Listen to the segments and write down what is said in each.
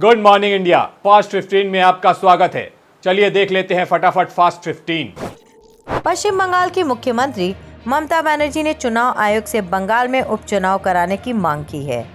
Good morning India fast 15 में आपका स्वागत है। चलिए देख लेते हैं फटाफट फास्ट 15। पश्चिम बंगाल की मुख्यमंत्री ममता बनर्जी ने चुनाव आयोग से बंगाल में उपचुनाव कराने की मांग की है।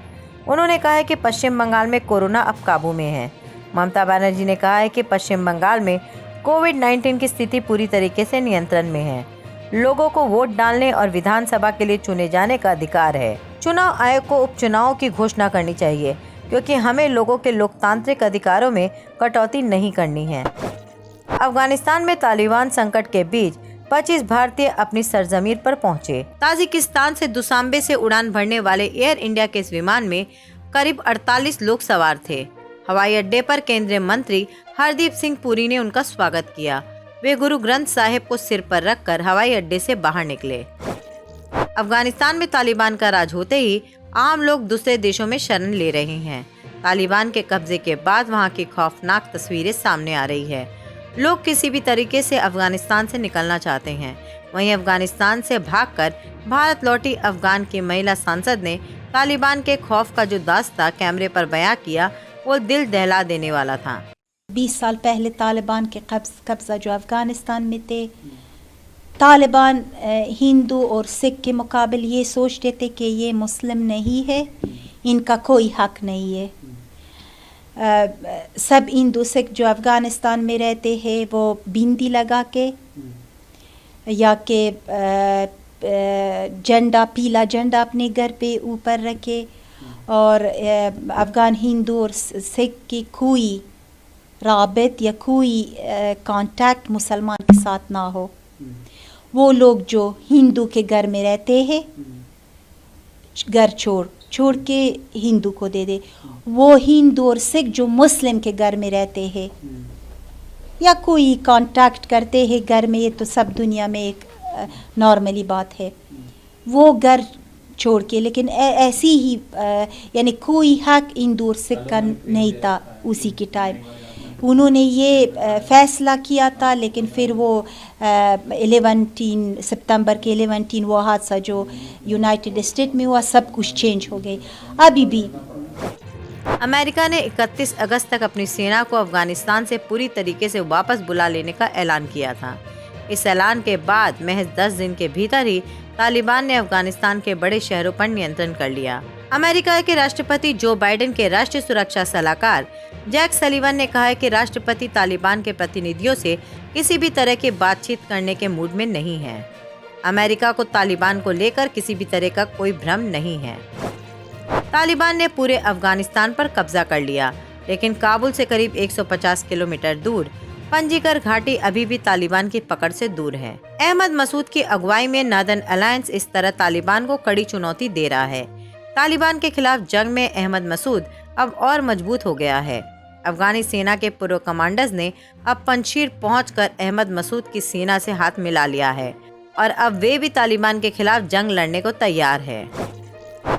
उन्होंने कहा है कि पश्चिम बंगाल में कोरोना अब काबू में है। ममता बनर्जी ने कहा है कि पश्चिम बंगाल में कोविड-19 की स्थिति पूरी तरीके से नियंत्रण में है। लोगों को वोट डालने और विधानसभा के लिए चुने जाने का अधिकार है। चुनाव आयोग को उपचुनाव की घोषणा करनी चाहिए, क्योंकि हमें लोगों के लोकतांत्रिक अधिकारों में कटौती नहीं करनी है। अफगानिस्तान में तालिबान संकट के बीच 25 भारतीय अपनी सरजमीन पर पहुंचे। ताजिकिस्तान से दुशांबे से उड़ान भरने वाले एयर इंडिया के इस विमान में करीब 48 लोग सवार थे। हवाई अड्डे पर केंद्रीय मंत्री हरदीप सिंह पुरी ने उनका स्वागत किया। वे गुरु ग्रंथ साहिब को सिर पर रखकर हवाई अड्डे से बाहर निकले। अफगानिस्तान में तालिबान का राज होते ही आम लोग दूसरे देशों में शरण ले रहे हैं। तालिबान के कब्जे के बाद वहां की खौफनाक तस्वीरें सामने आ रही है। लोग किसी भी तरीके से अफगानिस्तान से निकलना चाहते हैं। वहीं अफगानिस्तान से भागकर भारत लौटी अफगान की महिला सांसद ने तालिबान के खौफ का जो दास्तां कैमरे पर बयां किया, वो दिल दहला देने वाला था। 20 साल पहले तालिबान के कब्जा जो अफगानिस्तान में थे, तालिबान हिंदू और सिख के मुकाबले ये सोचते थे कि ये मुस्लिम नहीं है, इनका कोई हक नहीं है। सब हिंदू सिख जो अफगानिस्तान में रहते हैं वो बिंदी लगा के या के झंडा, पीला झंडा अपने घर पे ऊपर रखे, और अफगान हिंदू और सिख की कोई राबित या कोई कांटेक्ट मुसलमान के साथ ना हो। वो लोग जो हिंदू के घर में रहते हैं, घर छोड़ के हिंदू को दे दे। वो हिंदू और सिख जो मुस्लिम के घर में रहते हैं या कोई कांटेक्ट करते हैं घर में, ये तो सब दुनिया में एक नॉर्मली बात है, वो घर छोड़ के। लेकिन ऐसी ही यानी कोई हक हिंदू और सिख का नहीं था उसी के टाइम। उन्होंने ये फैसला किया था, लेकिन फिर वो 11 सितंबर के 11 वो हादसा जो यूनाइटेड स्टेट में हुआ, सब कुछ चेंज हो गई। अभी भी अमेरिका ने 31 अगस्त तक अपनी सेना को अफगानिस्तान से पूरी तरीके से वापस बुला लेने का ऐलान किया था। इस ऐलान के बाद महज 10 दिन के भीतर ही तालिबान ने अफगानिस्तान के बड़े शहरों पर नियंत्रण कर लिया। अमेरिका के राष्ट्रपति जो बाइडेन के राष्ट्रीय सुरक्षा सलाहकार जैक सलीवन ने कहा है कि राष्ट्रपति तालिबान के प्रतिनिधियों से किसी भी तरह की बातचीत करने के मूड में नहीं है। अमेरिका को तालिबान को लेकर किसी भी तरह का कोई भ्रम नहीं है। तालिबान ने पूरे अफगानिस्तान पर कब्जा कर लिया, लेकिन काबुल से करीब 150 किलोमीटर दूर पंजीकर घाटी अभी भी तालिबान की पकड़ से दूर है। अहमद मसूद की अगुवाई में नॉर्दर्न अलायंस इस तरह तालिबान को कड़ी चुनौती दे रहा है। तालिबान के खिलाफ जंग में अहमद मसूद अब और मजबूत हो गया है। अफगानी सेना के पूर्व कमांडर्स ने अब पंजशीर पहुंचकर अहमद मसूद की सेना से हाथ मिला लिया है और अब वे भी तालिबान के खिलाफ जंग लड़ने को तैयार है।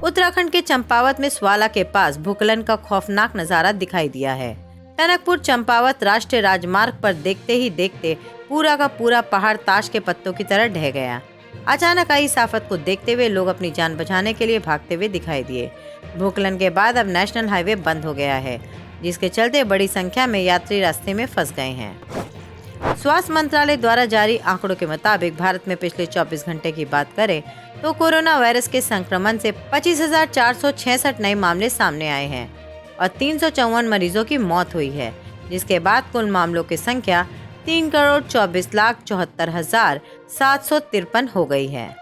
उत्तराखंड के चंपावत में स्वाला के पास भूस्खलन का खौफनाक नजारा दिखाई दिया है। टनकपुर चंपावत राष्ट्रीय राजमार्ग पर देखते ही देखते पूरा का पूरा पहाड़ ताश के पत्तों की तरह ढह गया। अचानक आई इस आफत को देखते हुए लोग अपनी जान बचाने के लिए भागते हुए दिखाई दिए। भूस्खलन के बाद अब नेशनल हाईवे बंद हो गया है, जिसके चलते बड़ी संख्या में यात्री रास्ते में फंस गए हैं। स्वास्थ्य मंत्रालय द्वारा जारी आंकड़ों के मुताबिक भारत में पिछले 24 घंटे की बात करें तो कोरोना वायरस के संक्रमण से 25,466 नए मामले सामने आए हैं और 354 मरीजों की मौत हुई है, जिसके बाद कुल मामलों की संख्या 3,24,74,753 हो गई है।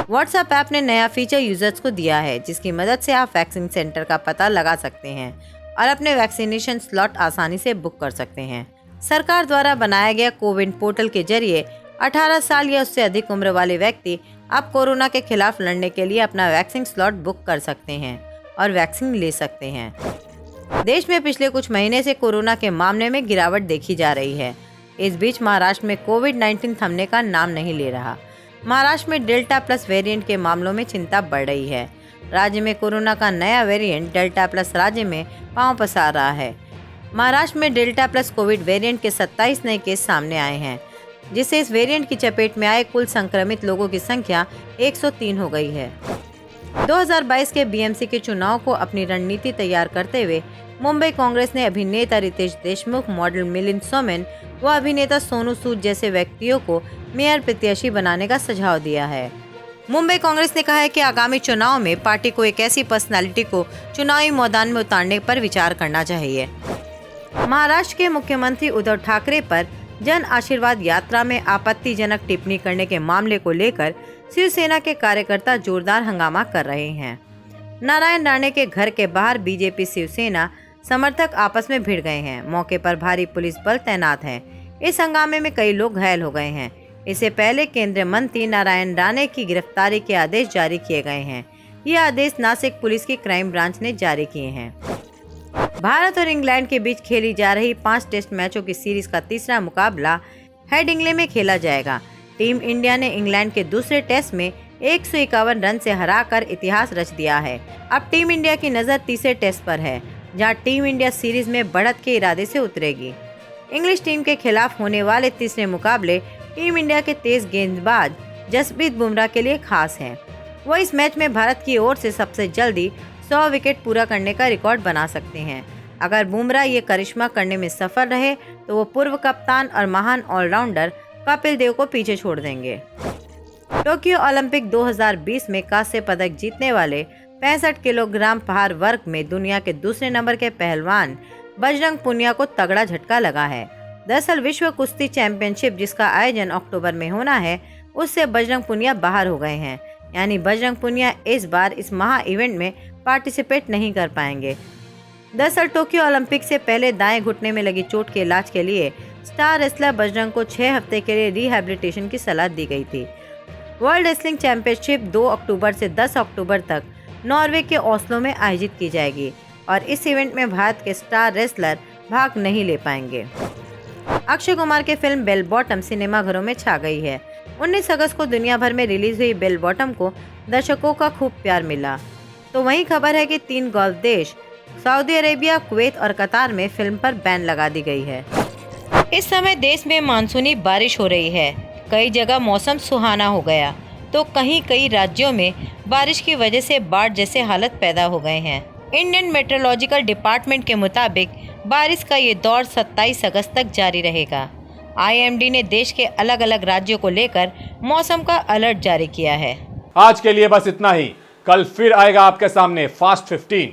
व्हाट्सएप ऐप ने नया फीचर यूजर्स को दिया है, जिसकी मदद से आप वैक्सीन सेंटर का पता लगा सकते हैं और अपने वैक्सीनेशन स्लॉट आसानी से बुक कर सकते हैं। सरकार द्वारा बनाया गया कोविन पोर्टल के जरिए 18 साल या उससे अधिक उम्र वाले व्यक्ति अब कोरोना के खिलाफ लड़ने के लिए अपना वैक्सीन स्लॉट बुक कर सकते हैं और वैक्सीन ले सकते हैं। देश में पिछले कुछ महीने से कोरोना के मामले में गिरावट देखी जा रही है। इस बीच महाराष्ट्र में कोविड-19 थमने का नाम नहीं ले रहा। महाराष्ट्र में डेल्टा प्लस वेरिएंट के मामलों में चिंता बढ़ रही है। राज्य में कोरोना का नया वेरिएंट डेल्टा प्लस राज्य में पांव पसार रहा है। महाराष्ट्र में डेल्टा प्लस कोविड वेरिएंट के 27 नए केस सामने आए हैं, जिससे इस वेरिएंट की चपेट में आए कुल संक्रमित लोगों की संख्या 103 हो गई है। 2022 के बीएमसी के चुनाव को अपनी रणनीति तैयार करते हुए मुंबई कांग्रेस ने अभिनेता रितेश देशमुख, मॉडल मिलिंद सोमेन व अभिनेता सोनू सूद जैसे व्यक्तियों को मेयर प्रत्याशी बनाने का सुझाव दिया है। मुंबई कांग्रेस ने कहा है कि आगामी चुनाव में पार्टी को एक ऐसी पर्सनालिटी को चुनावी मैदान में उतारने पर विचार करना चाहिए। महाराष्ट्र के मुख्यमंत्री उद्धव ठाकरे पर जन आशीर्वाद यात्रा में आपत्तिजनक टिप्पणी करने के मामले को लेकर शिवसेना के कार्यकर्ता जोरदार हंगामा कर रहे हैं। नारायण राणे के घर के बाहर बीजेपी शिवसेना समर्थक आपस में भिड़ गए हैं। मौके पर भारी पुलिस बल तैनात है। इस हंगामे में कई लोग घायल हो गए हैं। इससे पहले केंद्रीय मंत्री नारायण राणे की गिरफ्तारी के आदेश जारी किए गए हैं। ये आदेश नासिक पुलिस की क्राइम ब्रांच ने जारी किए हैं। भारत और इंग्लैंड के बीच खेली जा रही 5 टेस्ट मैचों की सीरीज का तीसरा मुकाबला हेडिंग्ले में खेला जाएगा। टीम इंडिया ने इंग्लैंड के दूसरे टेस्ट में 151 रन से हराकर इतिहास रच दिया है। अब टीम इंडिया की नज़र तीसरे टेस्ट पर है, जहां टीम इंडिया सीरीज में बढ़त के इरादे से उतरेगी। इंग्लिश टीम के खिलाफ होने वाले तीसरे मुकाबले टीम इंडिया के तेज गेंदबाज जसप्रीत बुमराह के लिए खास है। वो इस मैच में भारत की ओर से सबसे जल्दी 100 विकेट पूरा करने का रिकॉर्ड बना सकते हैं। अगर बुमराह ये करिश्मा करने में सफल रहे तो वो पूर्व कप्तान और महान ऑलराउंडर कपिल देव को पीछे छोड़ देंगे। टोक्यो ओलंपिक 2020 में कांस्य पदक जीतने वाले 65 किलोग्राम भार वर्ग में दुनिया के दूसरे नंबर के पहलवान बजरंग पुनिया को तगड़ा झटका लगा है। दरअसल विश्व कुश्ती चैंपियनशिप, जिसका आयोजन अक्टूबर में होना है, उससे बजरंग पुनिया बाहर हो गए हैं। यानी बजरंग पुनिया इस बार इस महा इवेंट में पार्टिसिपेट नहीं कर पाएंगे। दरअसल टोक्यो ओलंपिक से पहले दाएं घुटने में लगी चोट के इलाज के लिए स्टार रेसलर बजरंग को 6 हफ्ते के लिए रिहैबिलिटेशन की सलाह दी गई थी। वर्ल्ड रेसलिंग चैंपियनशिप 2 अक्टूबर से 10 अक्टूबर तक नॉर्वे के ओस्लो में आयोजित की जाएगी और इस इवेंट में भारत के स्टार रेसलर भाग नहीं ले पाएंगे। अक्षय कुमार की फिल्म बेल बॉटम सिनेमाघरों में छा गई है। 19 अगस्त को दुनिया भर में रिलीज हुई बेल बॉटम को दर्शकों का खूब प्यार मिला। तो वहीं खबर है कि 3 गल्फ देश सऊदी अरेबिया, कुवैत और कतार में फिल्म पर बैन लगा दी गई है। इस समय देश में मानसूनी बारिश हो रही है। कई जगह मौसम सुहाना हो गया तो कई राज्यों में बारिश की वजह से बाढ़ जैसे हालत पैदा हो गए हैं। इंडियन मेट्रोलॉजिकल डिपार्टमेंट के मुताबिक बारिश का ये दौर 27 अगस्त तक जारी रहेगा। IMD ने देश के अलग अलग राज्यों को लेकर मौसम का अलर्ट जारी किया है। आज के लिए बस इतना ही। कल फिर आएगा आपके सामने फास्ट 15।